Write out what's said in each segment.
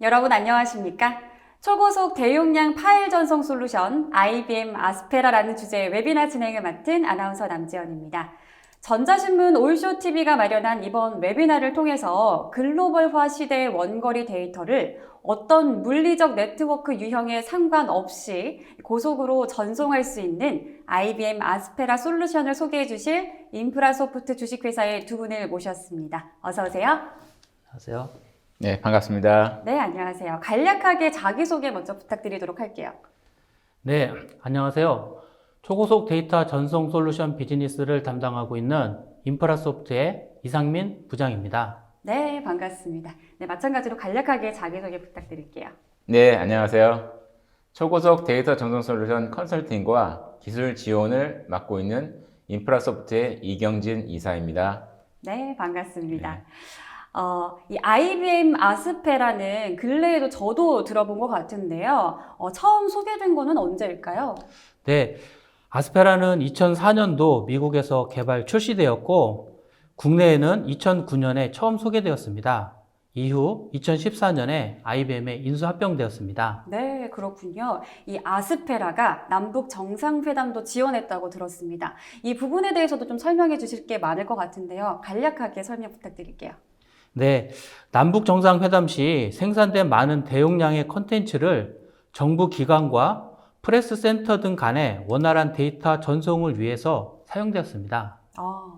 여러분 안녕하십니까? 초고속 대용량 파일 전송 솔루션 IBM 아스페라라는 주제의 웨비나 진행을 맡은 아나운서 남지연입니다. 전자신문 올쇼TV가 마련한 이번 웨비나를 통해서 글로벌화 시대의 원거리 데이터를 어떤 물리적 네트워크 유형에 상관없이 고속으로 전송할 수 있는 IBM 아스페라 솔루션을 소개해 주실 인프라소프트 주식회사의 두 분을 모셨습니다. 어서 오세요. 안녕하세요. 네, 반갑습니다. 네, 안녕하세요. 간략하게 자기소개 먼저 부탁드리도록 할게요. 네, 안녕하세요. 초고속 데이터 전송 솔루션 비즈니스를 담당하고 있는 인프라소프트의 이상민 부장입니다. 네, 반갑습니다. 네, 마찬가지로 간략하게 자기소개 부탁드릴게요. 네, 안녕하세요. 초고속 데이터 전송 솔루션 컨설팅과 기술 지원을 맡고 있는 인프라소프트의 이경진 이사입니다. 네, 반갑습니다. 이 IBM 아스페라는 근래에도 저도 들어본 것 같은데요. 처음 소개된 거는 언제일까요? 네, 아스페라는 2004년도 미국에서 개발 출시되었고 국내에는 2009년에 처음 소개되었습니다. 이후 2014년에 IBM에 인수합병되었습니다. 네, 그렇군요. 이 아스페라가 남북 정상회담도 지원했다고 들었습니다. 이 부분에 대해서도 좀 설명해 주실 게 많을 것 같은데요. 간략하게 설명 부탁드릴게요. 네, 남북 정상회담 시 생산된 많은 대용량의 컨텐츠를 정부 기관과 프레스 센터 등 간의 원활한 데이터 전송을 위해서 사용되었습니다.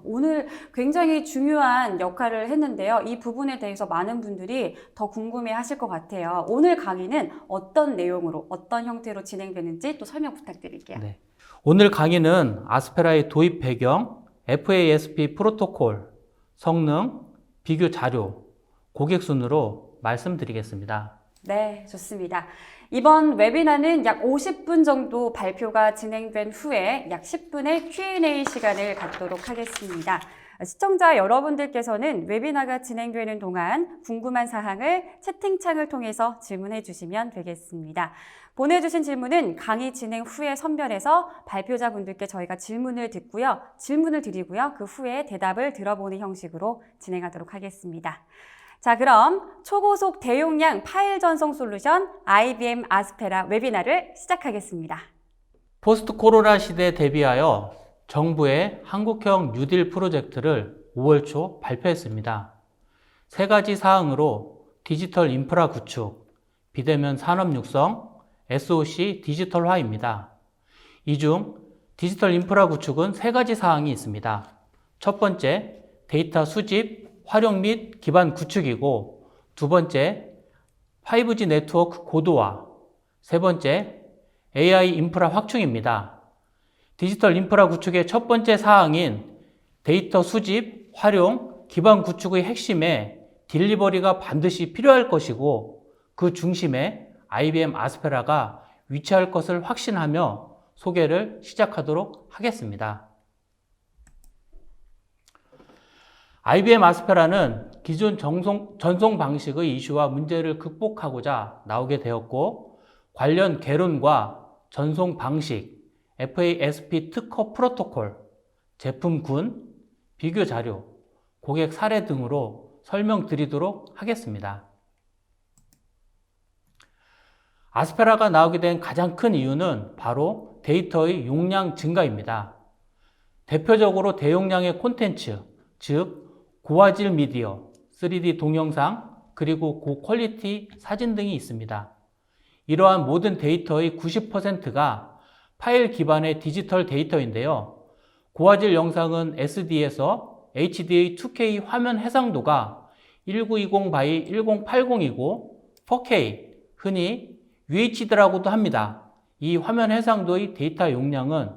오늘 굉장히 중요한 역할을 했는데요. 이 부분에 대해서 많은 분들이 더 궁금해 하실 것 같아요. 오늘 강의는 어떤 내용으로, 어떤 형태로 진행되는지 또 설명 부탁드릴게요. 네. 오늘 강의는 아스페라의 도입 배경, FASP 프로토콜, 성능, 비교 자료, 고객 순으로 말씀드리겠습니다. 네, 좋습니다. 이번 웨비나는 약 50분 정도 발표가 진행된 후에 약 10분의 Q&A 시간을 갖도록 하겠습니다. 시청자 여러분들께서는 웨비나가 진행되는 동안 궁금한 사항을 채팅창을 통해서 질문해 주시면 되겠습니다. 보내주신 질문은 강의 진행 후에 선별해서 발표자분들께 저희가 질문을 드리고요. 그 후에 대답을 들어보는 형식으로 진행하도록 하겠습니다. 자, 그럼 초고속 대용량 파일 전송 솔루션 IBM 아스페라 웨비나를 시작하겠습니다. 포스트 코로나 시대에 대비하여 정부의 한국형 뉴딜 프로젝트를 5월 초 발표했습니다. 세 가지 사항으로 디지털 인프라 구축, 비대면 산업 육성, SOC 디지털화입니다. 이 중 디지털 인프라 구축은 세 가지 사항이 있습니다. 첫 번째, 데이터 수집, 활용 및 기반 구축이고, 두 번째, 5G 네트워크 고도화, 세 번째, AI 인프라 확충입니다. 디지털 인프라 구축의 첫 번째 사항인 데이터 수집, 활용, 기반 구축의 핵심에 딜리버리가 반드시 필요할 것이고 그 중심에 IBM 아스페라가 위치할 것을 확신하며 소개를 시작하도록 하겠습니다. IBM 아스페라는 기존 전송 방식의 이슈와 문제를 극복하고자 나오게 되었고 관련 개론과 전송 방식, FASP 특허 프로토콜, 제품군, 비교 자료, 고객 사례 등으로 설명드리도록 하겠습니다. 아스페라가 나오게 된 가장 큰 이유는 바로 데이터의 용량 증가입니다. 대표적으로 대용량의 콘텐츠, 즉 고화질 미디어, 3D 동영상, 그리고 고퀄리티 사진 등이 있습니다. 이러한 모든 데이터의 90%가 파일 기반의 디지털 데이터인데요. 고화질 영상은 SD에서 HD의 2K 화면 해상도가 1920 x 1080이고 4K, 흔히 UHD라고도 합니다. 이 화면 해상도의 데이터 용량은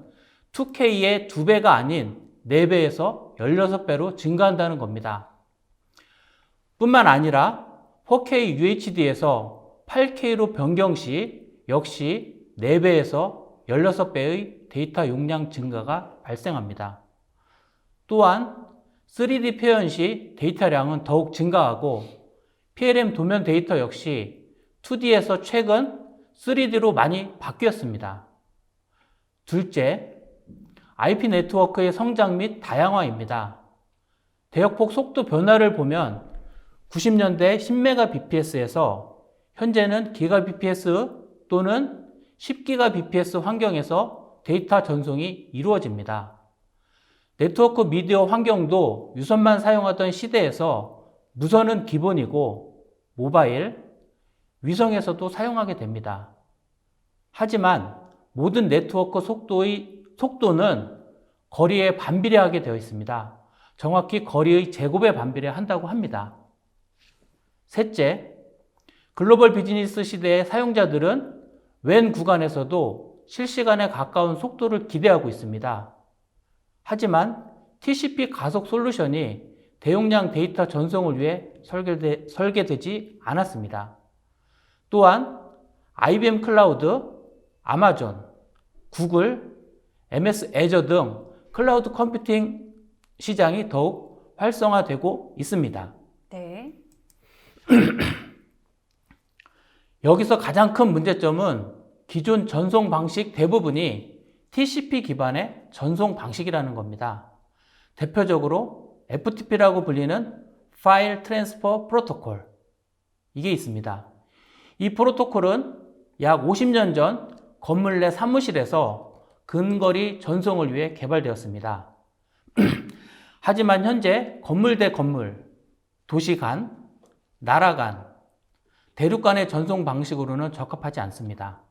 2K의 2배가 아닌 4배에서 16배로 증가한다는 겁니다. 뿐만 아니라 4K UHD에서 8K로 변경 시 역시 4배에서 16배의 데이터 용량 증가가 발생합니다. 또한 3D 표현 시 데이터량은 더욱 증가하고 PLM 도면 데이터 역시 2D에서 최근 3D로 많이 바뀌었습니다. 둘째, IP 네트워크의 성장 및 다양화입니다. 대역폭 속도 변화를 보면 90년대 10Mbps에서 현재는 기가bps 또는 10기가bps 환경에서 데이터 전송이 이루어집니다. 네트워크 미디어 환경도 유선만 사용하던 시대에서 무선은 기본이고 모바일, 위성에서도 사용하게 됩니다. 하지만 모든 네트워크 속도는 거리에 반비례하게 되어 있습니다. 정확히 거리의 제곱에 반비례한다고 합니다. 셋째, 글로벌 비즈니스 시대의 사용자들은 WAN 구간에서도 실시간에 가까운 속도를 기대하고 있습니다. 하지만 TCP 가속 솔루션이 대용량 데이터 전송을 위해 설계되지 않았습니다. 또한 IBM 클라우드, 아마존, 구글, MS 애저 등 클라우드 컴퓨팅 시장이 더욱 활성화되고 있습니다. 네. 여기서 가장 큰 문제점은 기존 전송 방식 대부분이 TCP 기반의 전송 방식이라는 겁니다. 대표적으로 FTP라고 불리는 파일 트랜스퍼 프로토콜, 이게 있습니다. 이 프로토콜은 약 50년 전 건물 내 사무실에서 근거리 전송을 위해 개발되었습니다. 하지만 현재 건물 대 건물, 도시 간, 나라 간, 대륙 간의 전송 방식으로는 적합하지 않습니다.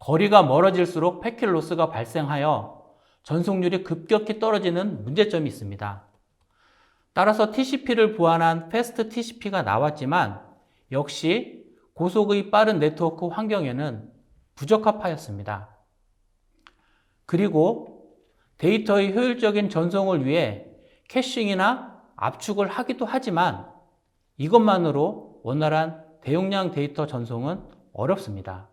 거리가 멀어질수록 패킷 로스가 발생하여 전송률이 급격히 떨어지는 문제점이 있습니다. 따라서 TCP를 보완한 패스트 TCP가 나왔지만 역시 고속의 빠른 네트워크 환경에는 부적합하였습니다. 그리고 데이터의 효율적인 전송을 위해 캐싱이나 압축을 하기도 하지만 이것만으로 원활한 대용량 데이터 전송은 어렵습니다.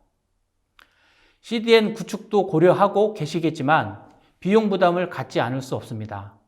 CDN 구축도 고려하고 계시겠지만 비용 부담을 갖지 않을 수 없습니다.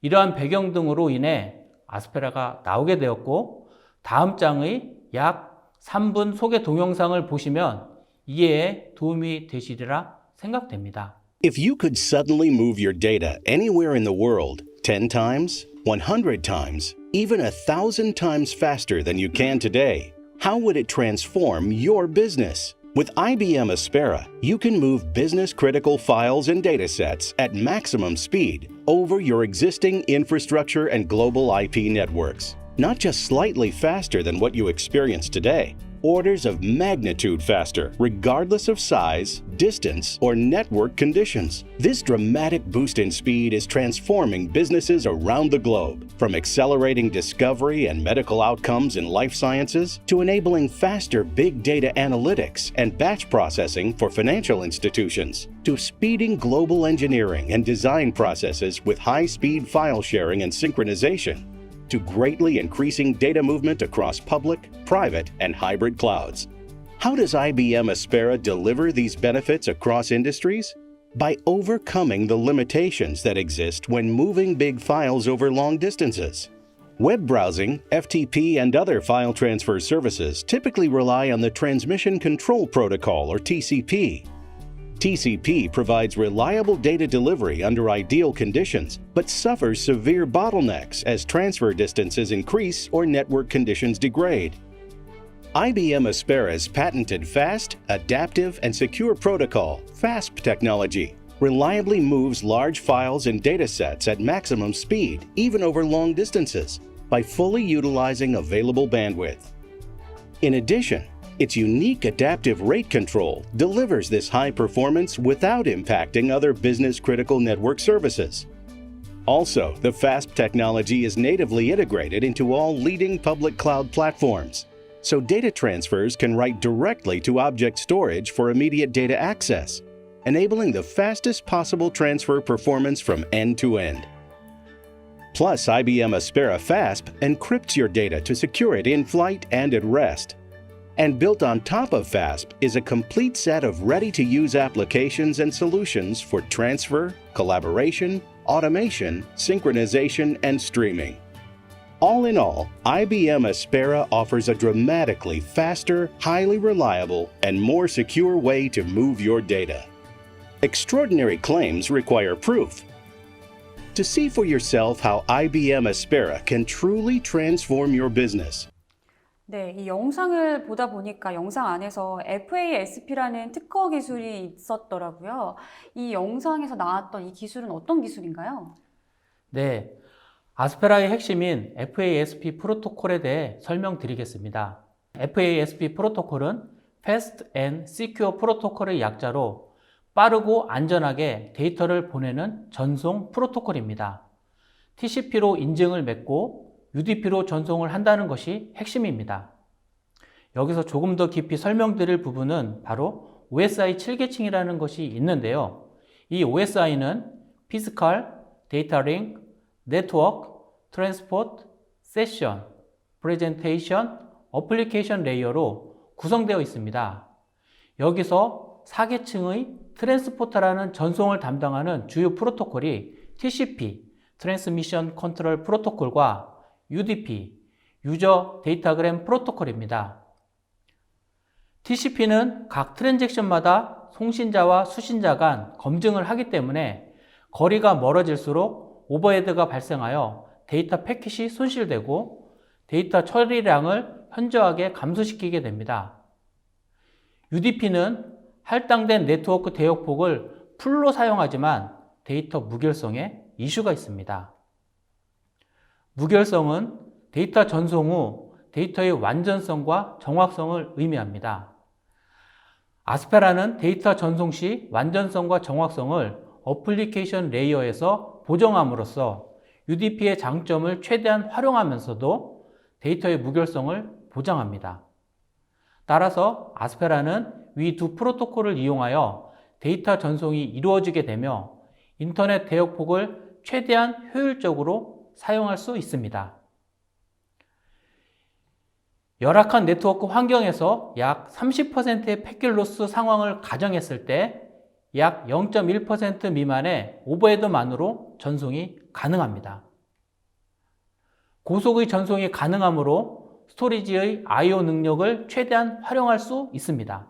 이러한 배경 등으로 인해 아스페라가 나오게 되었고 다음 장의 약 3분 소개 동영상을 보시면 이해에 도움이 되시리라 생각됩니다. If you could suddenly move your data anywhere in the world 10 times, 100 times, even 1,000 times faster than you can today, how would it transform your business? With IBM Aspera, you can move business-critical files and datasets at maximum speed over your existing infrastructure and global IP networks. Not just slightly faster than what you experience today, orders of magnitude faster, regardless of size, distance, or network conditions. This dramatic boost in speed is transforming businesses around the globe, from accelerating discovery and medical outcomes in life sciences to enabling faster big data analytics and batch processing for financial institutions, to speeding global engineering and design processes with high-speed file sharing and synchronization, to greatly increasing data movement across public, private, and hybrid clouds. How does IBM Aspera deliver these benefits across industries? By overcoming the limitations that exist when moving big files over long distances. Web browsing, FTP, and other file transfer services typically rely on the Transmission Control Protocol, or TCP. TCP provides reliable data delivery under ideal conditions, but suffers severe bottlenecks as transfer distances increase or network conditions degrade. IBM Aspera's patented Fast, Adaptive, and Secure Protocol, FASP technology, reliably moves large files and datasets at maximum speed, even over long distances, by fully utilizing available bandwidth. In addition, its unique adaptive rate control delivers this high performance without impacting other business-critical network services. Also, the FASP technology is natively integrated into all leading public cloud platforms, so data transfers can write directly to object storage for immediate data access, enabling the fastest possible transfer performance from end to end. Plus, IBM Aspera FASP encrypts your data to secure it in flight and at rest. And built on top of FASP is a complete set of ready-to-use applications and solutions for transfer, collaboration, automation, synchronization, and streaming. All in all, IBM Aspera offers a dramatically faster, highly reliable, and more secure way to move your data. Extraordinary claims require proof. To see for yourself how IBM Aspera can truly transform your business, 네, 이 영상을 보다 보니까 영상 안에서 FASP라는 특허 기술이 있었더라고요. 이 영상에서 나왔던 이 기술은 어떤 기술인가요? 네, 아스페라의 핵심인 FASP 프로토콜에 대해 설명드리겠습니다. FASP 프로토콜은 Fast and Secure 프로토콜의 약자로 빠르고 안전하게 데이터를 보내는 전송 프로토콜입니다. TCP로 인증을 맺고 UDP로 전송을 한다는 것이 핵심입니다. 여기서 조금 더 깊이 설명드릴 부분은 바로 OSI 7계층이라는 것이 있는데요. 이 OSI는 Physical, Data Link, Network, Transport, Session, Presentation, Application Layer로 구성되어 있습니다. 여기서 4계층의 트랜스포터라는 전송을 담당하는 주요 프로토콜이 TCP, Transmission Control 프로토콜과 UDP, User Datagram 프로토콜입니다. TCP는 각 트랜잭션마다 송신자와 수신자 간 검증을 하기 때문에 거리가 멀어질수록 오버헤드가 발생하여 데이터 패킷이 손실되고 데이터 처리량을 현저하게 감소시키게 됩니다. UDP는 할당된 네트워크 대역폭을 풀로 사용하지만 데이터 무결성에 이슈가 있습니다. 무결성은 데이터 전송 후 데이터의 완전성과 정확성을 의미합니다. 아스페라는 데이터 전송 시 완전성과 정확성을 어플리케이션 레이어에서 보정함으로써 UDP의 장점을 최대한 활용하면서도 데이터의 무결성을 보장합니다. 따라서 아스페라는 위 두 프로토콜을 이용하여 데이터 전송이 이루어지게 되며 인터넷 대역폭을 최대한 효율적으로 사용할 수 있습니다. 열악한 네트워크 환경에서 약 30%의 패킷 로스 상황을 가정했을 때 약 0.1% 미만의 오버헤드만으로 전송이 가능합니다. 고속의 전송이 가능하므로 스토리지의 I/O 능력을 최대한 활용할 수 있습니다.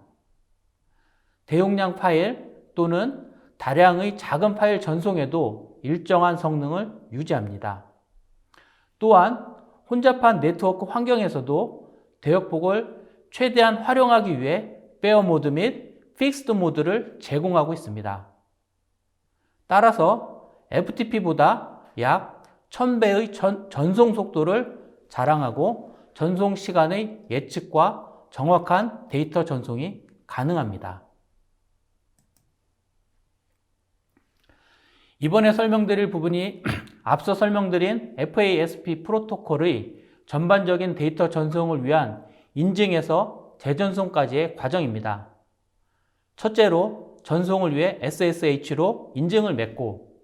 대용량 파일 또는 다량의 작은 파일 전송에도 일정한 성능을 유지합니다. 또한 혼잡한 네트워크 환경에서도 대역폭을 최대한 활용하기 위해 페어 모드 및 픽스드 모드를 제공하고 있습니다. 따라서 FTP보다 약 1000배의 전송 속도를 자랑하고 전송 시간의 예측과 정확한 데이터 전송이 가능합니다. 이번에 설명드릴 부분이 앞서 설명드린 FASP 프로토콜의 전반적인 데이터 전송을 위한 인증에서 재전송까지의 과정입니다. 첫째로 전송을 위해 SSH로 인증을 맺고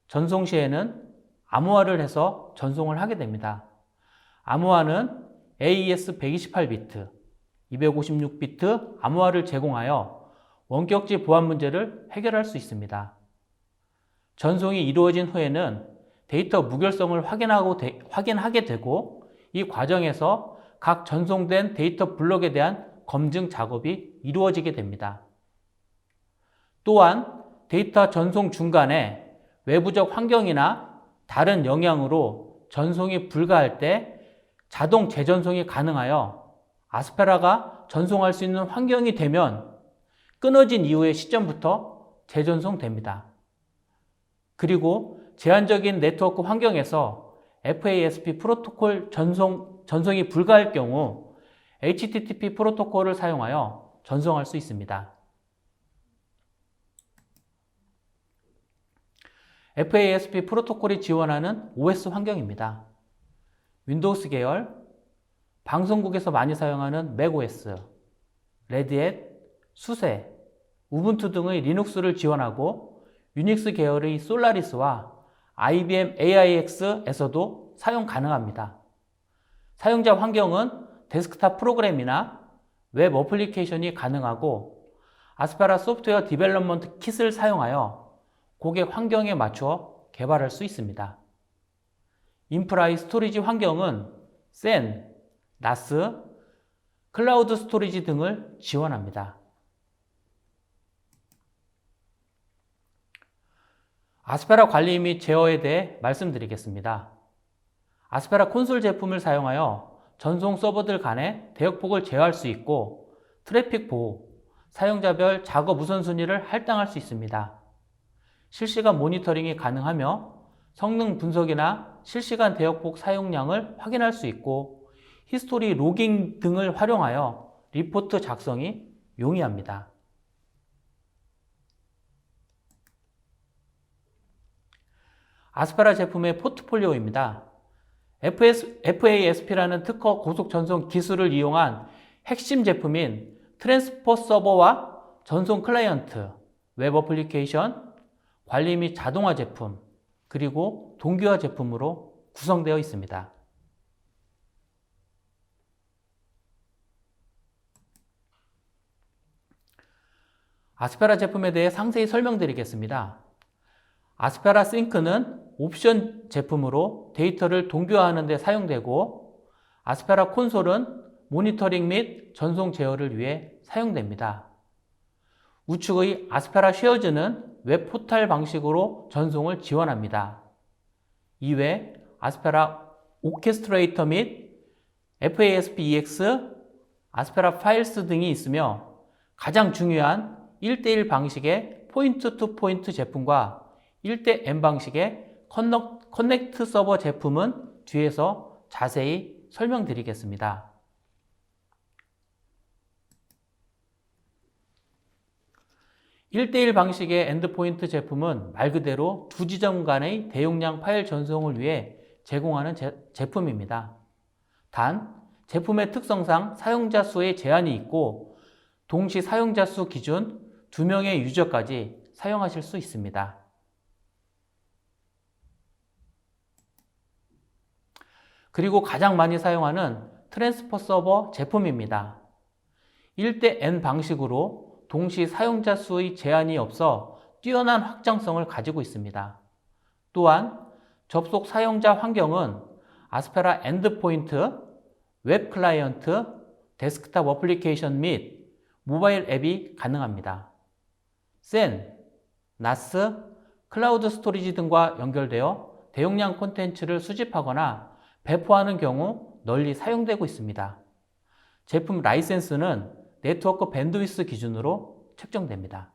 전송 시에는 암호화를 해서 전송을 하게 됩니다. 암호화는 AES 128비트, 256비트 암호화를 제공하여 원격지 보안 문제를 해결할 수 있습니다. 전송이 이루어진 후에는 데이터 무결성을 확인하게 되고 이 과정에서 각 전송된 데이터 블록에 대한 검증 작업이 이루어지게 됩니다. 또한 데이터 전송 중간에 외부적 환경이나 다른 영향으로 전송이 불가할 때 자동 재전송이 가능하여 아스페라가 전송할 수 있는 환경이 되면 끊어진 이후의 시점부터 재전송됩니다. 그리고 제한적인 네트워크 환경에서 FASP 프로토콜 전송이 불가할 경우 HTTP 프로토콜을 사용하여 전송할 수 있습니다. FASP 프로토콜이 지원하는 OS 환경입니다. 윈도우스 계열, 방송국에서 많이 사용하는 macOS, 레드햇, 수세, 우분투 등의 리눅스를 지원하고 유닉스 계열의 솔라리스와 IBM AIX에서도 사용 가능합니다. 사용자 환경은 데스크탑 프로그램이나 웹 어플리케이션이 가능하고 아스페라 소프트웨어 디벨롭먼트 킷을 사용하여 고객 환경에 맞추어 개발할 수 있습니다. 인프라의 스토리지 환경은 SAN, NAS, 클라우드 스토리지 등을 지원합니다. 아스페라 관리 및 제어에 대해 말씀드리겠습니다. 아스페라 콘솔 제품을 사용하여 전송 서버들 간의 대역폭을 제어할 수 있고 트래픽 보호, 사용자별 작업 우선순위를 할당할 수 있습니다. 실시간 모니터링이 가능하며 성능 분석이나 실시간 대역폭 사용량을 확인할 수 있고 히스토리 로깅 등을 활용하여 리포트 작성이 용이합니다. 아스페라 제품의 포트폴리오입니다. FASP라는 특허 고속 전송 기술을 이용한 핵심 제품인 트랜스퍼 서버와 전송 클라이언트, 웹 어플리케이션, 관리 및 자동화 제품, 그리고 동기화 제품으로 구성되어 있습니다. 아스페라 제품에 대해 상세히 설명드리겠습니다. 아스페라 싱크는 옵션 제품으로 데이터를 동기화하는 데 사용되고 아스페라 콘솔은 모니터링 및 전송 제어를 위해 사용됩니다. 우측의 아스페라 쉐어즈는 웹 포탈 방식으로 전송을 지원합니다. 이외 아스페라 오케스트레이터 및 FASP-EX, 아스페라 파일스 등이 있으며 가장 중요한 1대1 방식의 포인트 투 포인트 제품과 1대 N 방식의 커넥트 서버 제품은 뒤에서 자세히 설명드리겠습니다. 1대1 방식의 엔드포인트 제품은 말 그대로 두 지점 간의 대용량 파일 전송을 위해 제공하는 제품입니다. 단, 제품의 특성상 사용자 수에 제한이 있고 동시 사용자 수 기준 2명의 유저까지 사용하실 수 있습니다. 그리고 가장 많이 사용하는 트랜스퍼 서버 제품입니다. 1대 N 방식으로 동시 사용자 수의 제한이 없어 뛰어난 확장성을 가지고 있습니다. 또한 접속 사용자 환경은 아스페라 엔드포인트, 웹 클라이언트, 데스크탑 어플리케이션 및 모바일 앱이 가능합니다. SAN, NAS, 클라우드 스토리지 등과 연결되어 대용량 콘텐츠를 수집하거나 배포하는 경우 널리 사용되고 있습니다. 제품 라이센스는 네트워크 밴드위스 기준으로 책정됩니다.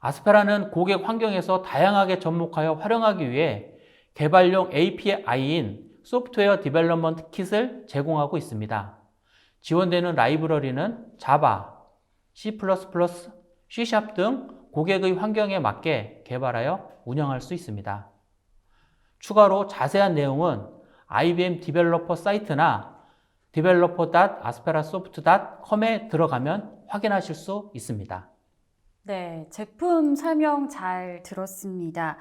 아스페라는 고객 환경에서 다양하게 접목하여 활용하기 위해 개발용 API인 소프트웨어 디벨롭먼트 킷을 제공하고 있습니다. 지원되는 라이브러리는 자바, C++, C# 등 고객의 환경에 맞게 개발하여 운영할 수 있습니다. 추가로 자세한 내용은 IBM 디벨로퍼 사이트나 developer.asperasoft.com에 들어가면 확인하실 수 있습니다. 네, 제품 설명 잘 들었습니다.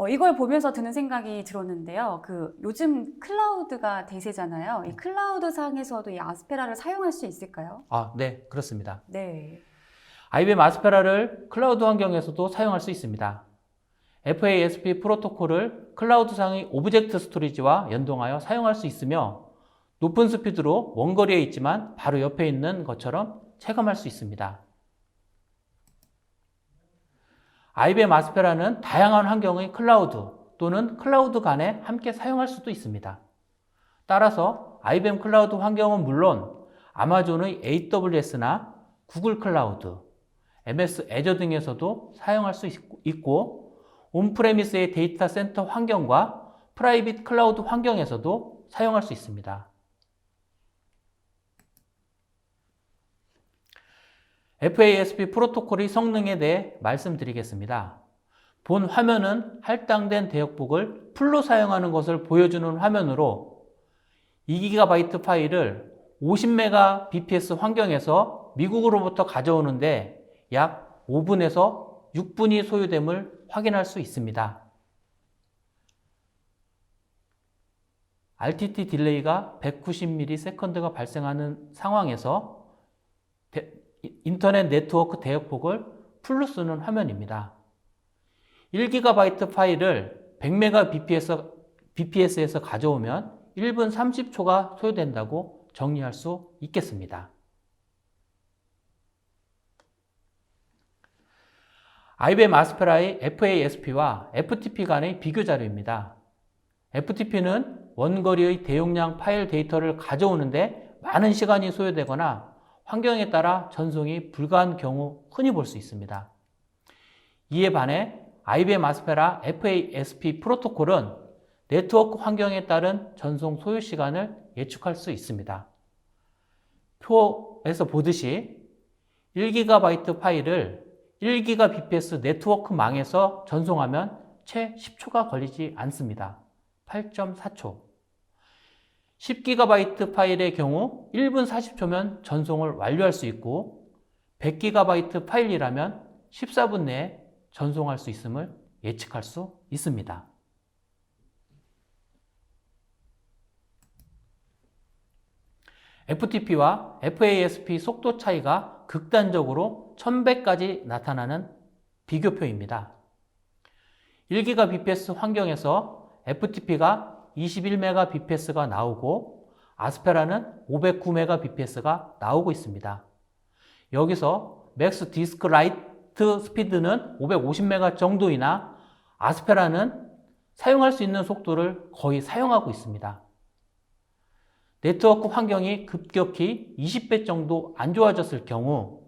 이걸 보면서 드는 생각이 들었는데요. 요즘 클라우드가 대세잖아요. 이 클라우드 상에서도 이 아스페라를 사용할 수 있을까요? 네, 그렇습니다. 네. IBM 아스페라를 클라우드 환경에서도 사용할 수 있습니다. FASP 프로토콜을 클라우드상의 오브젝트 스토리지와 연동하여 사용할 수 있으며 높은 스피드로 원거리에 있지만 바로 옆에 있는 것처럼 체감할 수 있습니다. IBM 아스페라는 다양한 환경의 클라우드 또는 클라우드 간에 함께 사용할 수도 있습니다. 따라서 IBM 클라우드 환경은 물론 아마존의 AWS나 구글 클라우드, MS 애저 등에서도 사용할 수 있고 온프레미스의 데이터 센터 환경과 프라이빗 클라우드 환경에서도 사용할 수 있습니다. FASP 프로토콜의 성능에 대해 말씀드리겠습니다. 본 화면은 할당된 대역폭을 풀로 사용하는 것을 보여주는 화면으로 2GB 파일을 50Mbps 환경에서 미국으로부터 가져오는데 약 5분에서 6분이 소요됨을 확인할 수 있습니다. RTT 딜레이가 190ms가 발생하는 상황에서 인터넷 네트워크 대역폭을 풀로 쓰는 화면입니다. 1GB 파일을 100Mbps에서 가져오면 1분 30초가 소요된다고 정리할 수 있겠습니다. IBM 아스페라의 FASP와 FTP 간의 비교 자료입니다. FTP는 원거리의 대용량 파일 데이터를 가져오는데 많은 시간이 소요되거나 환경에 따라 전송이 불가한 경우 흔히 볼 수 있습니다. 이에 반해 IBM 아스페라 FASP 프로토콜은 네트워크 환경에 따른 전송 소요 시간을 예측할 수 있습니다. 표에서 보듯이 1GB 파일을 1Gbps 네트워크망에서 전송하면 채 10초가 걸리지 않습니다. 8.4초. 10GB 파일의 경우 1분 40초면 전송을 완료할 수 있고 100GB 파일이라면 14분 내에 전송할 수 있음을 예측할 수 있습니다. FTP와 FASP 속도 차이가 극단적으로 1000배까지 나타나는 비교표입니다. 1GBps 환경에서 FTP가 21Mbps가 나오고 아스페라는 509Mbps가 나오고 있습니다. 여기서 맥스 디스크 라이트 스피드는 550M 정도이나 아스페라는 사용할 수 있는 속도를 거의 사용하고 있습니다. 네트워크 환경이 급격히 20배 정도 안 좋아졌을 경우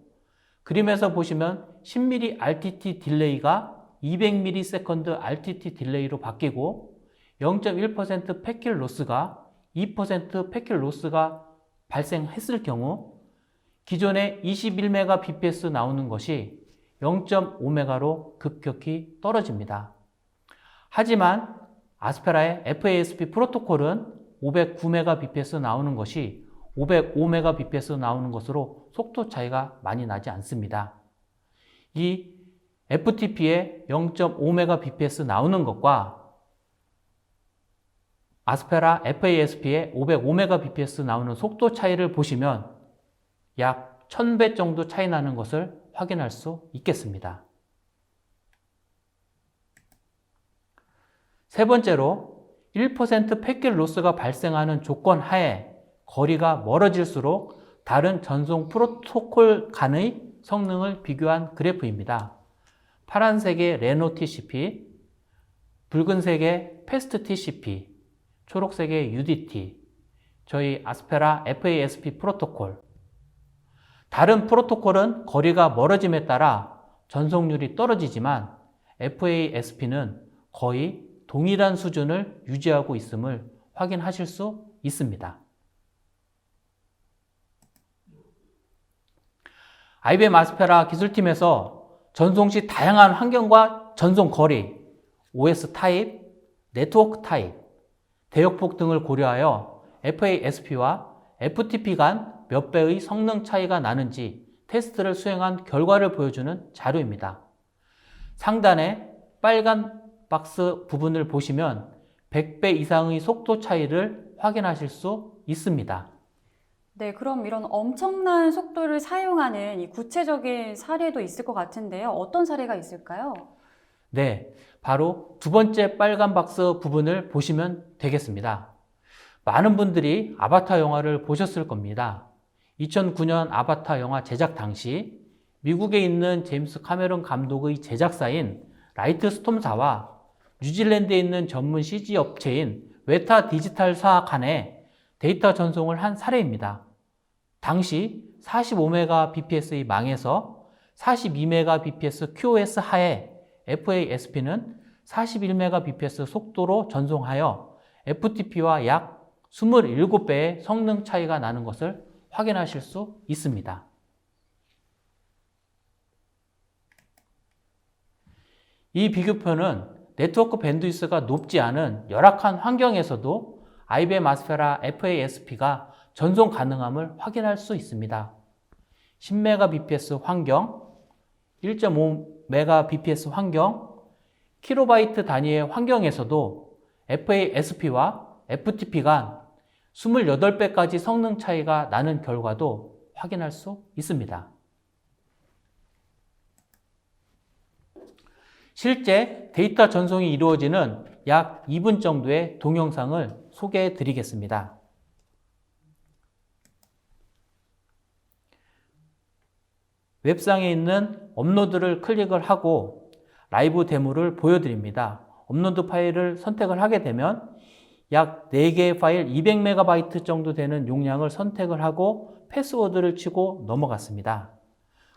그림에서 보시면 10ms RTT 딜레이가 200ms RTT 딜레이로 바뀌고 0.1% 패킷 로스가 2% 패킷 로스가 발생했을 경우 기존의 21Mbps 나오는 것이 0.5M로 급격히 떨어집니다. 하지만 아스페라의 FASP 프로토콜은 509Mbps 나오는 것이 505Mbps 나오는 것으로 속도 차이가 많이 나지 않습니다. 이 FTP의 0.5Mbps 나오는 것과 아스페라 FASP의 505Mbps 나오는 속도 차이를 보시면 약 1000배 정도 차이 나는 것을 확인할 수 있겠습니다. 세 번째로 1% 패킷 로스가 발생하는 조건 하에 거리가 멀어질수록 다른 전송 프로토콜 간의 성능을 비교한 그래프입니다. 파란색의 레노 TCP, 붉은색의 패스트 TCP, 초록색의 UDT, 저희 아스페라 FASP 프로토콜. 다른 프로토콜은 거리가 멀어짐에 따라 전송률이 떨어지지만 FASP는 거의 동일한 수준을 유지하고 있음을 확인하실 수 있습니다. IBM 아스페라 기술팀에서 전송 시 다양한 환경과 전송 거리, OS 타입, 네트워크 타입, 대역폭 등을 고려하여 FASP와 FTP 간 몇 배의 성능 차이가 나는지 테스트를 수행한 결과를 보여주는 자료입니다. 상단에 빨간 박스 부분을 보시면 100배 이상의 속도 차이를 확인하실 수 있습니다. 네, 그럼 이런 엄청난 속도를 사용하는 이 구체적인 사례도 있을 것 같은데요. 어떤 사례가 있을까요? 네, 바로 두 번째 빨간 박스 부분을 보시면 되겠습니다. 많은 분들이 아바타 영화를 보셨을 겁니다. 2009년 아바타 영화 제작 당시 미국에 있는 제임스 카메론 감독의 제작사인 라이트스톰사와 뉴질랜드에 있는 전문 CG 업체인 웨타 디지털사 간에 데이터 전송을 한 사례입니다. 당시 45Mbps의 망에서 42Mbps QoS 하에 FASP는 41Mbps 속도로 전송하여 FTP와 약 27배의 성능 차이가 나는 것을 확인하실 수 있습니다. 이 비교표는 네트워크 밴드위스가 높지 않은 열악한 환경에서도 IBM 아스페라 FASP가 전송 가능함을 확인할 수 있습니다. 10Mbps 환경, 1.5Mbps 환경, 킬로바이트 단위의 환경에서도 FASP와 FTP 간 28배까지 성능 차이가 나는 결과도 확인할 수 있습니다. 실제 데이터 전송이 이루어지는 약 2분 정도의 동영상을 소개해 드리겠습니다. 웹상에 있는 업로드를 클릭을 하고 라이브 데모를 보여드립니다. 업로드 파일을 선택을 하게 되면 약 4개의 파일 200MB 정도 되는 용량을 선택을 하고 패스워드를 치고 넘어갔습니다.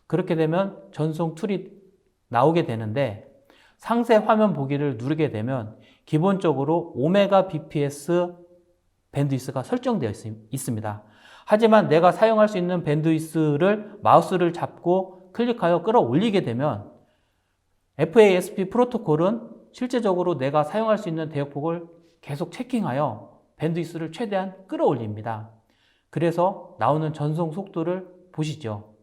그렇게 되면 전송 툴이 나오게 되는데 상세 화면 보기를 누르게 되면 기본적으로 5Mbps 밴드위스가 설정되어 있습니다. 하지만 내가 사용할 수 있는 밴드위스를 마우스를 잡고 클릭하여 끌어올리게 되면 FASP 프로토콜은 실제적으로 내가 사용할 수 있는 대역폭을 계속 체킹하여 밴드위스를 최대한 끌어올립니다. 그래서 나오는 전송 속도를 보시죠.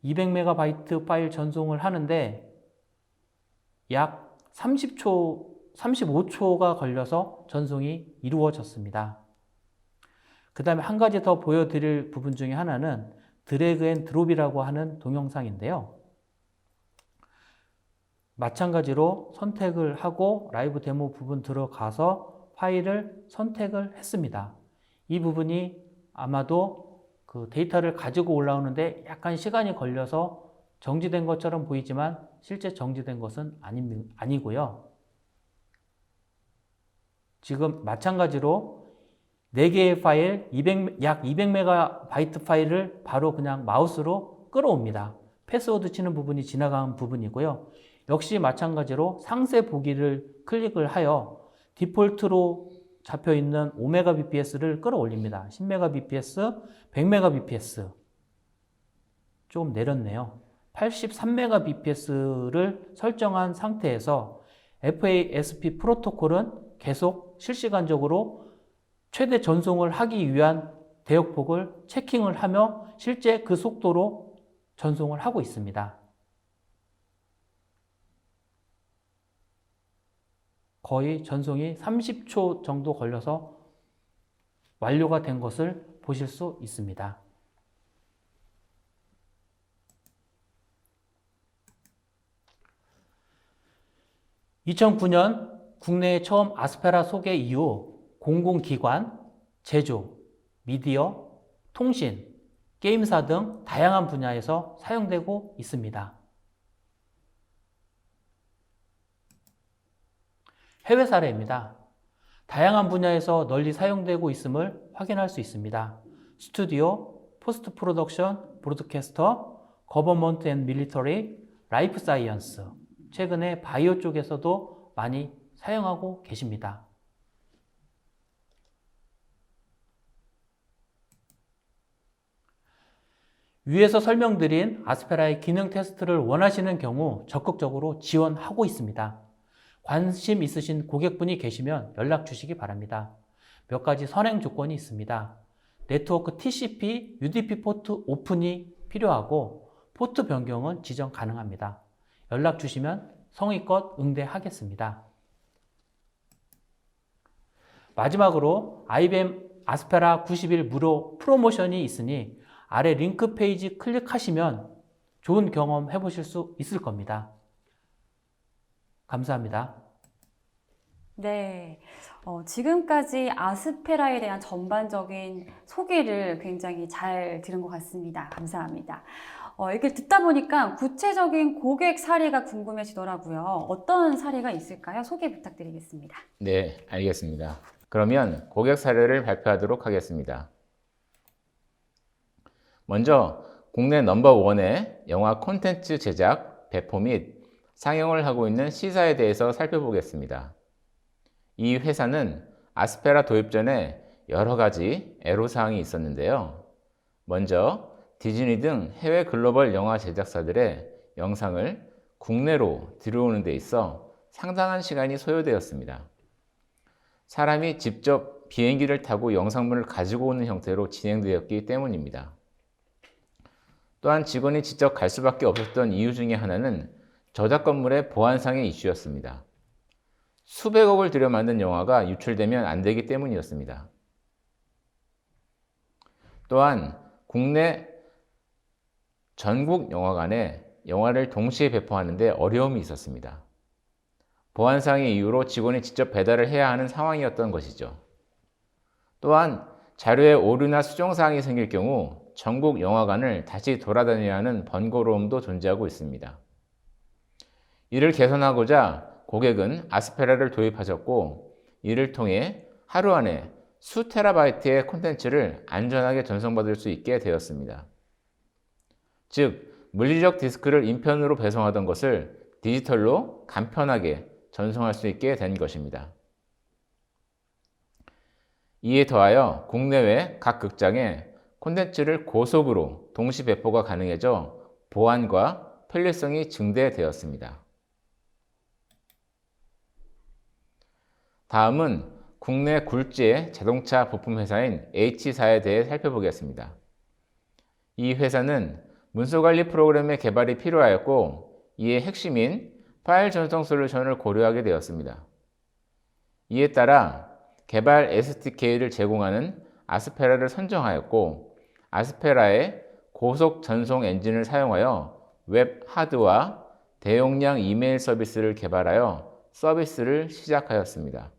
200MB 파일 전송을 하는데 약 35초가 걸려서 전송이 이루어졌습니다. 그 다음에 한 가지 더 보여드릴 부분 중에 하나는 드래그 앤 드롭이라고 하는 동영상인데요. 마찬가지로 선택을 하고 라이브 데모 부분 들어가서 파일을 선택을 했습니다. 이 부분이 아마도 그 데이터를 가지고 올라오는데 약간 시간이 걸려서 정지된 것처럼 보이지만 실제 정지된 것은 아니고요. 지금 마찬가지로 4개의 파일, 약 200MB 파일을 바로 그냥 마우스로 끌어옵니다. 패스워드 치는 부분이 지나간 부분이고요. 역시 마찬가지로 상세 보기를 클릭을 하여 디폴트로 잡혀있는 5Mbps를 끌어올립니다. 10Mbps, 100Mbps 좀 내렸네요. 83Mbps를 설정한 상태에서 FASP 프로토콜은 계속 실시간적으로 최대 전송을 하기 위한 대역폭을 체킹을 하며 실제 그 속도로 전송을 하고 있습니다. 거의 전송이 30초 정도 걸려서 완료가 된 것을 보실 수 있습니다. (2009년) 국내에 처음 아스페라 소개 이후 공공기관, 제조, 미디어, 통신, 게임사 등 다양한 분야에서 사용되고 있습니다. 해외 사례입니다. 다양한 분야에서 널리 사용되고 있음을 확인할 수 있습니다. 스튜디오, 포스트 프로덕션, 브로드캐스터, 거버먼트 앤 밀리터리, 라이프 사이언스, 최근에 바이오 쪽에서도 많이 사용하고 계십니다. 위에서 설명드린 아스페라의 기능 테스트를 원하시는 경우 적극적으로 지원하고 있습니다. 관심 있으신 고객분이 계시면 연락 주시기 바랍니다. 몇 가지 선행 조건이 있습니다. 네트워크 TCP, UDP 포트 오픈이 필요하고 포트 변경은 지정 가능합니다. 연락 주시면 성의껏 응대하겠습니다. 마지막으로 IBM 아스페라 90일 무료 프로모션이 있으니 아래 링크 페이지 클릭하시면 좋은 경험 해보실 수 있을 겁니다. 감사합니다. 네, 지금까지 아스페라에 대한 전반적인 소개를 굉장히 잘 들은 것 같습니다. 감사합니다. 이걸 듣다 보니까 구체적인 고객 사례가 궁금해지더라고요. 어떤 사례가 있을까요? 소개 부탁드리겠습니다. 네, 알겠습니다. 그러면 고객 사례를 발표하도록 하겠습니다. 먼저 국내 넘버원의 영화 콘텐츠 제작, 배포 및 상영을 하고 있는 C사에 대해서 살펴보겠습니다. 이 회사는 아스페라 도입 전에 여러 가지 애로사항이 있었는데요. 먼저 디즈니 등 해외 글로벌 영화 제작사들의 영상을 국내로 들여오는 데 있어 상당한 시간이 소요되었습니다. 사람이 직접 비행기를 타고 영상물을 가지고 오는 형태로 진행되었기 때문입니다. 또한 직원이 직접 갈 수밖에 없었던 이유 중에 하나는 저작권물의 보안상의 이슈였습니다. 수백억을 들여 만든 영화가 유출되면 안 되기 때문이었습니다. 또한 국내 전국 영화관에 영화를 동시에 배포하는 데 어려움이 있었습니다. 보안상의 이유로 직원이 직접 배달을 해야 하는 상황이었던 것이죠. 또한 자료에 오류나 수정사항이 생길 경우 전국 영화관을 다시 돌아다녀야 하는 번거로움도 존재하고 있습니다. 이를 개선하고자 고객은 아스페라를 도입하셨고, 이를 통해 하루 안에 수 테라바이트의 콘텐츠를 안전하게 전송받을 수 있게 되었습니다. 즉, 물리적 디스크를 인편으로 배송하던 것을 디지털로 간편하게 전송할 수 있게 된 것입니다. 이에 더하여 국내외 각 극장에 콘텐츠를 고속으로 동시 배포가 가능해져 보안과 편리성이 증대되었습니다. 다음은 국내 굴지의 자동차 부품 회사인 H사에 대해 살펴보겠습니다. 이 회사는 문서관리 프로그램의 개발이 필요하였고, 이에 핵심인 파일 전송 솔루션을 고려하게 되었습니다. 이에 따라 개발 SDK를 제공하는 아스페라를 선정하였고, 아스페라의 고속 전송 엔진을 사용하여 웹 하드와 대용량 이메일 서비스를 개발하여 서비스를 시작하였습니다.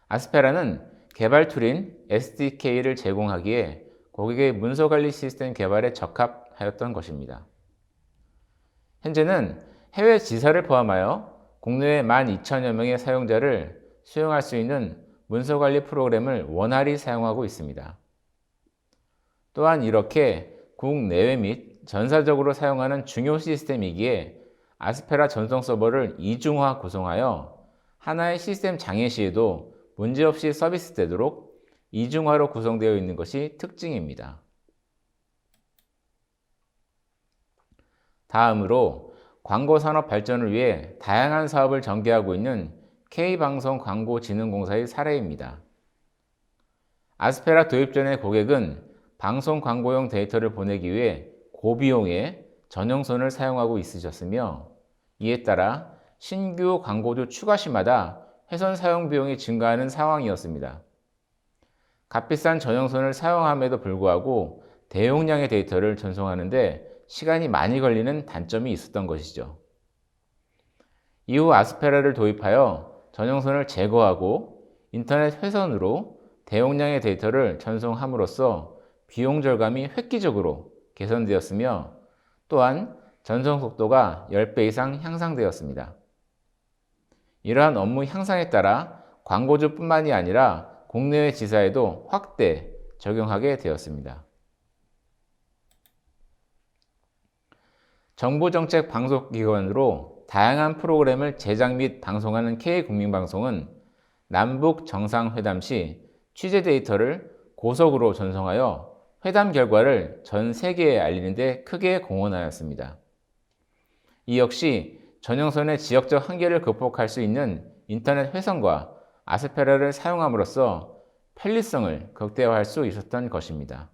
아스페라는 개발 툴인 SDK를 제공하기에 고객의 문서관리 시스템 개발에 적합하였던 것입니다. 현재는 해외 지사를 포함하여 국내외 12,000여 명의 사용자를 수용할 수 있는 문서관리 프로그램을 원활히 사용하고 있습니다. 또한 이렇게 국내외 및 전사적으로 사용하는 중요 시스템이기에 아스페라 전송 서버를 이중화 구성하여 하나의 시스템 장애 시에도 문제없이 서비스되도록 이중화로 구성되어 있는 것이 특징입니다. 다음으로 광고 산업 발전을 위해 다양한 사업을 전개하고 있는 K방송광고진흥공사의 사례입니다. 아스페라 도입 전의 고객은 방송 광고용 데이터를 보내기 위해 고비용의 전용선을 사용하고 있으셨으며, 이에 따라 신규 광고주 추가 시마다 회선 사용 비용이 증가하는 상황이었습니다. 값비싼 전용선을 사용함에도 불구하고 대용량의 데이터를 전송하는데 시간이 많이 걸리는 단점이 있었던 것이죠. 이후 아스페라를 도입하여 전용선을 제거하고 인터넷 회선으로 대용량의 데이터를 전송함으로써 비용 절감이 획기적으로 개선되었으며, 또한 전송 속도가 10배 이상 향상되었습니다. 이러한 업무 향상에 따라 광고주뿐만이 아니라 국내외 지사에도 확대 적용하게 되었습니다. 정부정책 방송기관으로 다양한 프로그램을 제작 및 방송하는 K국민방송은 남북 정상회담 시 취재 데이터를 고속으로 전송하여 회담 결과를 전 세계에 알리는 데 크게 공헌하였습니다. 이 역시 전용선의 지역적 한계를 극복할 수 있는 인터넷 회선과 아스페라를 사용함으로써 편리성을 극대화할 수 있었던 것입니다.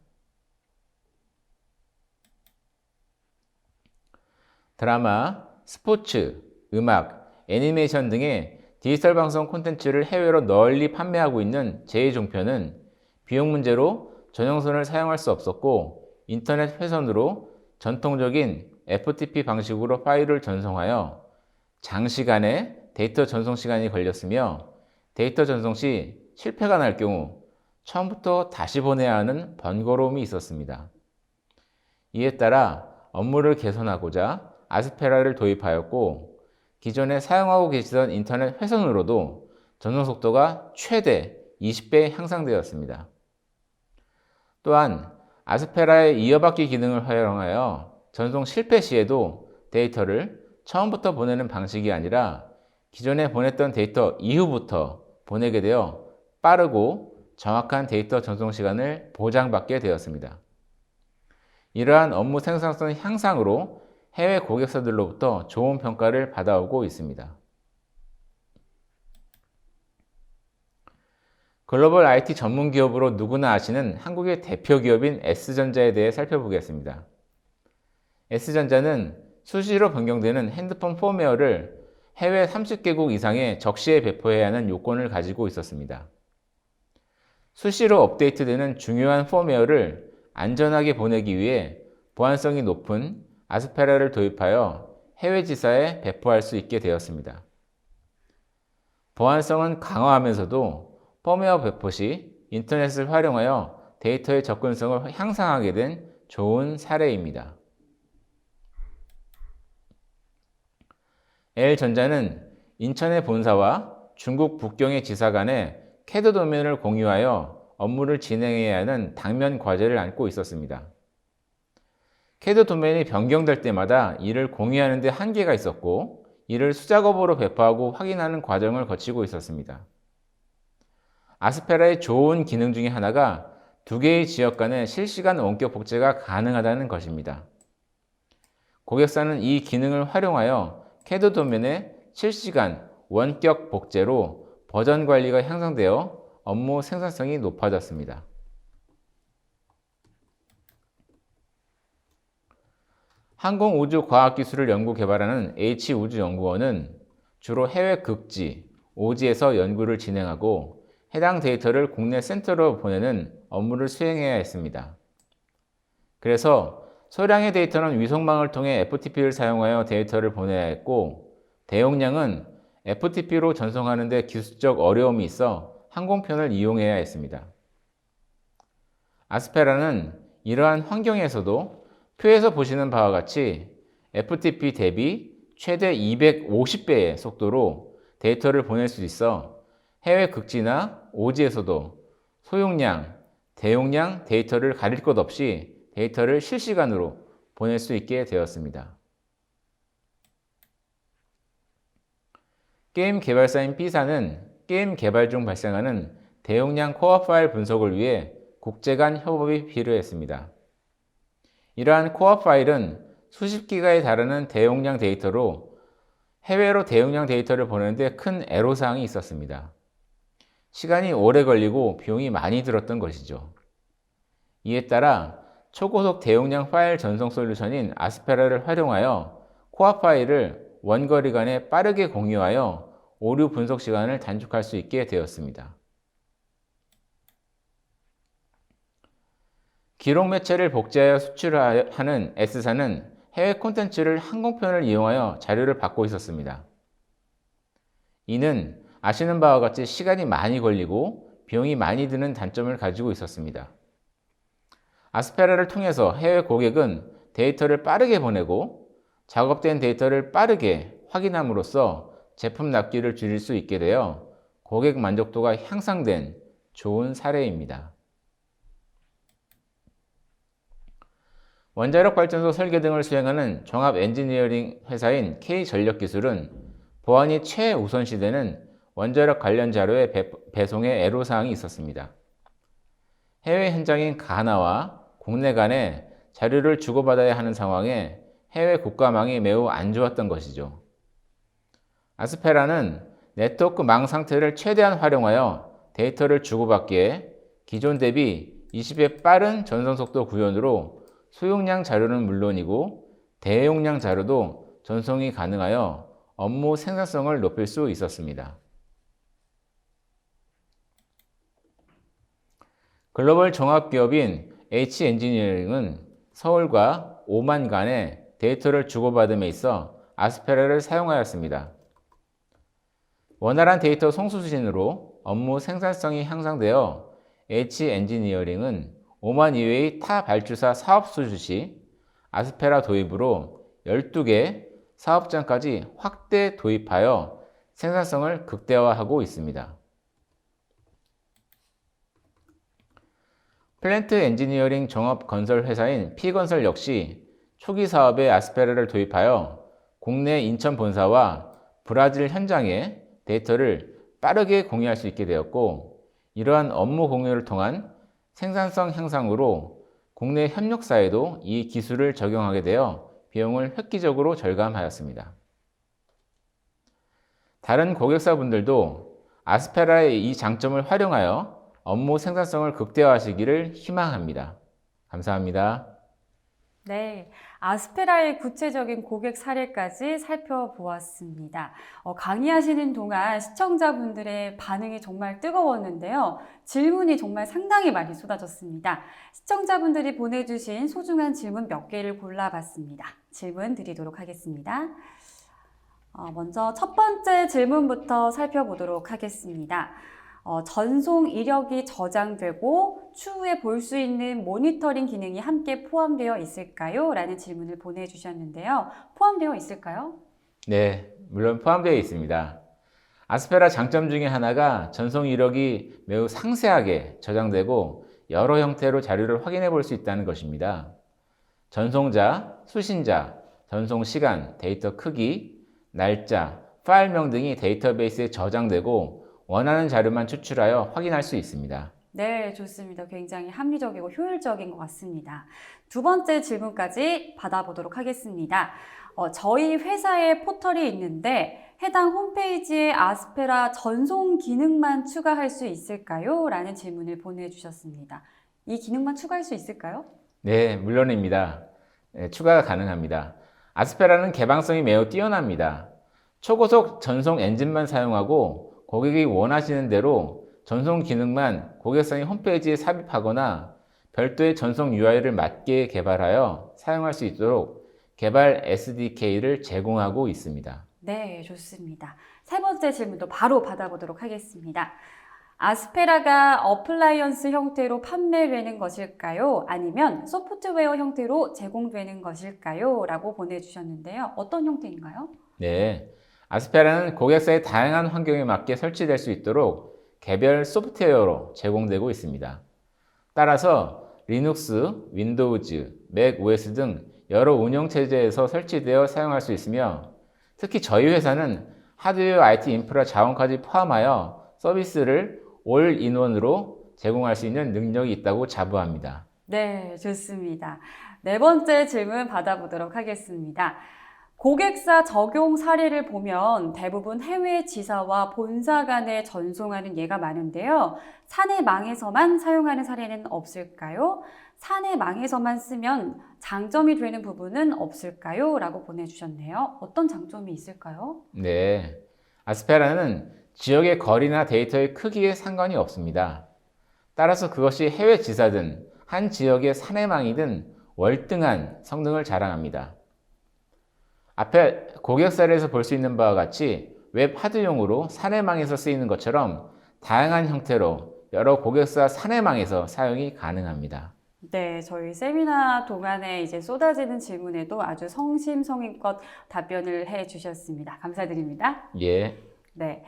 드라마, 스포츠, 음악, 애니메이션 등의 디지털 방송 콘텐츠를 해외로 널리 판매하고 있는 제2종편은 비용 문제로 전용선을 사용할 수 없었고, 인터넷 회선으로 전통적인 FTP 방식으로 파일을 전송하여 장시간의 데이터 전송 시간이 걸렸으며, 데이터 전송 시 실패가 날 경우 처음부터 다시 보내야 하는 번거로움이 있었습니다. 이에 따라 업무를 개선하고자 아스페라를 도입하였고, 기존에 사용하고 계시던 인터넷 회선으로도 전송 속도가 최대 20배 향상되었습니다. 또한 아스페라의 이어받기 기능을 활용하여 전송 실패 시에도 데이터를 처음부터 보내는 방식이 아니라 기존에 보냈던 데이터 이후부터 보내게 되어 빠르고 정확한 데이터 전송 시간을 보장받게 되었습니다. 이러한 업무 생산성 향상으로 해외 고객사들로부터 좋은 평가를 받아오고 있습니다. 글로벌 IT 전문 기업으로 누구나 아시는 한국의 대표 기업인 S전자에 대해 살펴보겠습니다. S전자는 수시로 변경되는 핸드폰 펌웨어를 해외 30개국 이상에 적시에 배포해야 하는 요건을 가지고 있었습니다. 수시로 업데이트되는 중요한 펌웨어를 안전하게 보내기 위해 보안성이 높은 아스페라를 도입하여 해외 지사에 배포할 수 있게 되었습니다. 보안성은 강화하면서도 펌웨어 배포 시 인터넷을 활용하여 데이터의 접근성을 향상하게 된 좋은 사례입니다. L전자는 인천의 본사와 중국 북경의 지사 간에 CAD 도면을 공유하여 업무를 진행해야 하는 당면 과제를 안고 있었습니다. CAD 도면이 변경될 때마다 이를 공유하는 데 한계가 있었고, 이를 수작업으로 배포하고 확인하는 과정을 거치고 있었습니다. 아스페라의 좋은 기능 중에 하나가 두 개의 지역 간의 실시간 원격 복제가 가능하다는 것입니다. 고객사는 이 기능을 활용하여 CAD 도면의 실시간 원격 복제로 버전 관리가 향상되어 업무 생산성이 높아졌습니다. 항공우주과학기술을 연구개발하는 H우주연구원은 주로 해외 극지, 오지에서 연구를 진행하고 해당 데이터를 국내 센터로 보내는 업무를 수행해야 했습니다. 그래서 소량의 데이터는 위성망을 통해 FTP를 사용하여 데이터를 보내야 했고, 대용량은 FTP로 전송하는 데 기술적 어려움이 있어 항공편을 이용해야 했습니다. 아스페라는 이러한 환경에서도 표에서 보시는 바와 같이 FTP 대비 최대 250배의 속도로 데이터를 보낼 수 있어 해외 극지나 오지에서도 소용량, 대용량 데이터를 가릴 것 없이 데이터를 실시간으로 보낼 수 있게 되었습니다. 게임 개발사인 B사는 게임 개발 중 발생하는 대용량 코어 파일 분석을 위해 국제 간 협업이 필요했습니다. 이러한 코어 파일은 수십 기가에 달하는 대용량 데이터로 해외로 대용량 데이터를 보내는데 큰 애로사항이 있었습니다. 시간이 오래 걸리고 비용이 많이 들었던 것이죠. 이에 따라 초고속 대용량 파일 전송 솔루션인 아스페라를 활용하여 코어 파일을 원거리 간에 빠르게 공유하여 오류 분석 시간을 단축할 수 있게 되었습니다. 기록 매체를 복제하여 수출하는 S사는 해외 콘텐츠를 항공편을 이용하여 자료를 받고 있었습니다. 이는 아시는 바와 같이 시간이 많이 걸리고 비용이 많이 드는 단점을 가지고 있었습니다. 아스페라를 통해서 해외 고객은 데이터를 빠르게 보내고 작업된 데이터를 빠르게 확인함으로써 제품 납기를 줄일 수 있게 되어 고객 만족도가 향상된 좋은 사례입니다. 원자력 발전소 설계 등을 수행하는 종합 엔지니어링 회사인 K전력기술은 보안이 최우선시되는 원자력 관련 자료의 배송에 애로사항이 있었습니다. 해외 현장인 가나와 국내 간에 자료를 주고받아야 하는 상황에 해외 국가망이 매우 안 좋았던 것이죠. 아스페라는 네트워크 망 상태를 최대한 활용하여 데이터를 주고받기에 기존 대비 20배 빠른 전송속도 구현으로 소용량 자료는 물론이고 대용량 자료도 전송이 가능하여 업무 생산성을 높일 수 있었습니다. 글로벌 종합기업인 H엔지니어링은 서울과 오만 간에 데이터를 주고받음에 있어 아스페라를 사용하였습니다. 원활한 데이터 송수 수신으로 업무 생산성이 향상되어 H엔지니어링은 오만 이외의 타 발주사 사업 수주 시 아스페라 도입으로 12개 사업장까지 확대 도입하여 생산성을 극대화하고 있습니다. 플랜트 엔지니어링 종합 건설 회사인 P건설 역시 초기 사업에 아스페라를 도입하여 국내 인천 본사와 브라질 현장에 데이터를 빠르게 공유할 수 있게 되었고, 이러한 업무 공유를 통한 생산성 향상으로 국내 협력사에도 이 기술을 적용하게 되어 비용을 획기적으로 절감하였습니다. 다른 고객사분들도 아스페라의 이 장점을 활용하여 업무 생산성을 극대화하시기를 희망합니다. 감사합니다. 네, 아스페라의 구체적인 고객 사례까지 살펴보았습니다. 강의하시는 동안 시청자분들의 반응이 정말 뜨거웠는데요. 질문이 정말 상당히 많이 쏟아졌습니다. 시청자분들이 보내주신 소중한 질문 몇 개를 골라봤습니다. 질문 드리도록 하겠습니다. 먼저 첫 번째 질문부터 살펴보도록 하겠습니다. 전송 이력이 저장되고 추후에 볼 수 있는 모니터링 기능이 함께 포함되어 있을까요? 라는 질문을 보내주셨는데요. 포함되어 있을까요? 네, 물론 포함되어 있습니다. 아스페라 장점 중에 하나가 전송 이력이 매우 상세하게 저장되고 여러 형태로 자료를 확인해 볼 수 있다는 것입니다. 전송자, 수신자, 전송 시간, 데이터 크기, 날짜, 파일명 등이 데이터베이스에 저장되고 원하는 자료만 추출하여 확인할 수 있습니다. 네, 좋습니다. 굉장히 합리적이고 효율적인 것 같습니다. 두 번째 질문까지 받아보도록 하겠습니다. 저희 회사에 포털이 있는데 해당 홈페이지에 아스페라 전송 기능만 추가할 수 있을까요? 라는 질문을 보내주셨습니다. 이 기능만 추가할 수 있을까요? 네, 물론입니다. 네, 추가가 가능합니다. 아스페라는 개방성이 매우 뛰어납니다. 초고속 전송 엔진만 사용하고 고객이 원하시는 대로 전송 기능만 고객상의 홈페이지에 삽입하거나 별도의 전송 UI를 맞게 개발하여 사용할 수 있도록 개발 SDK를 제공하고 있습니다. 네, 좋습니다. 세 번째 질문도 바로 받아보도록 하겠습니다. 아스페라가 어플라이언스 형태로 판매되는 것일까요? 아니면 소프트웨어 형태로 제공되는 것일까요? 라고 보내주셨는데요. 어떤 형태인가요? 네, 아스페라는 고객사의 다양한 환경에 맞게 설치될 수 있도록 개별 소프트웨어로 제공되고 있습니다. 따라서 리눅스, 윈도우즈, 맥 OS 등 여러 운영체제에서 설치되어 사용할 수 있으며 특히 저희 회사는 하드웨어 IT 인프라 자원까지 포함하여 서비스를 올인원으로 제공할 수 있는 능력이 있다고 자부합니다. 네, 좋습니다. 네 번째 질문 받아보도록 하겠습니다. 고객사 적용 사례를 보면 대부분 해외 지사와 본사 간에 전송하는 예가 많은데요. 사내망에서만 사용하는 사례는 없을까요? 사내망에서만 쓰면 장점이 되는 부분은 없을까요? 라고 보내주셨네요. 어떤 장점이 있을까요? 네, 아스페라는 지역의 거리나 데이터의 크기에 상관이 없습니다. 따라서 그것이 해외 지사든 한 지역의 사내망이든 월등한 성능을 자랑합니다. 앞에 고객 사례에서 볼 수 있는 바와 같이 웹 하드용으로 사내망에서 쓰이는 것처럼 다양한 형태로 여러 고객사 사내망에서 사용이 가능합니다. 네, 저희 세미나 동안에 이제 쏟아지는 질문에도 아주 성심성의껏 답변을 해 주셨습니다. 감사드립니다. 예. 네.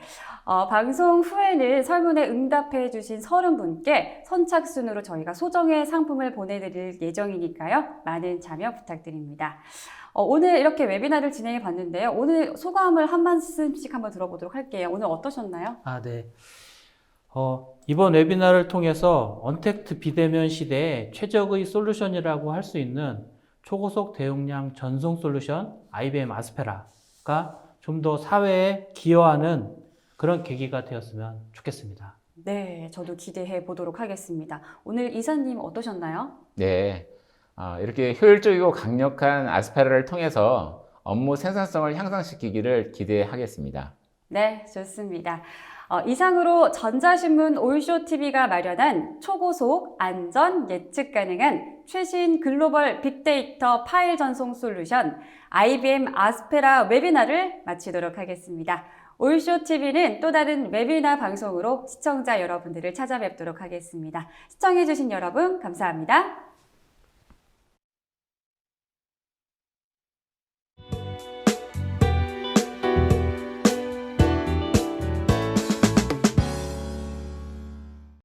방송 후에는 설문에 응답해 주신 30분께 선착순으로 저희가 소정의 상품을 보내드릴 예정이니까요. 많은 참여 부탁드립니다. 오늘 이렇게 웨비나를 진행해 봤는데요. 오늘 소감을 한 말씀씩 한번 들어보도록 할게요. 오늘 어떠셨나요? 네. 이번 웨비나를 통해서 언택트 비대면 시대의 최적의 솔루션이라고 할 수 있는 초고속 대용량 전송 솔루션 IBM 아스페라가 좀 더 사회에 기여하는 그런 계기가 되었으면 좋겠습니다. 네, 저도 기대해 보도록 하겠습니다. 오늘 이사님 어떠셨나요? 네. 이렇게 효율적이고 강력한 아스페라를 통해서 업무 생산성을 향상시키기를 기대하겠습니다. 네, 좋습니다. 이상으로 전자신문 올쇼TV가 마련한 초고속, 안전, 예측 가능한 최신 글로벌 빅데이터 파일 전송 솔루션 IBM 아스페라 웨비나를 마치도록 하겠습니다. 올쇼TV는 또 다른 웨비나 방송으로 시청자 여러분들을 찾아뵙도록 하겠습니다. 시청해주신 여러분 감사합니다.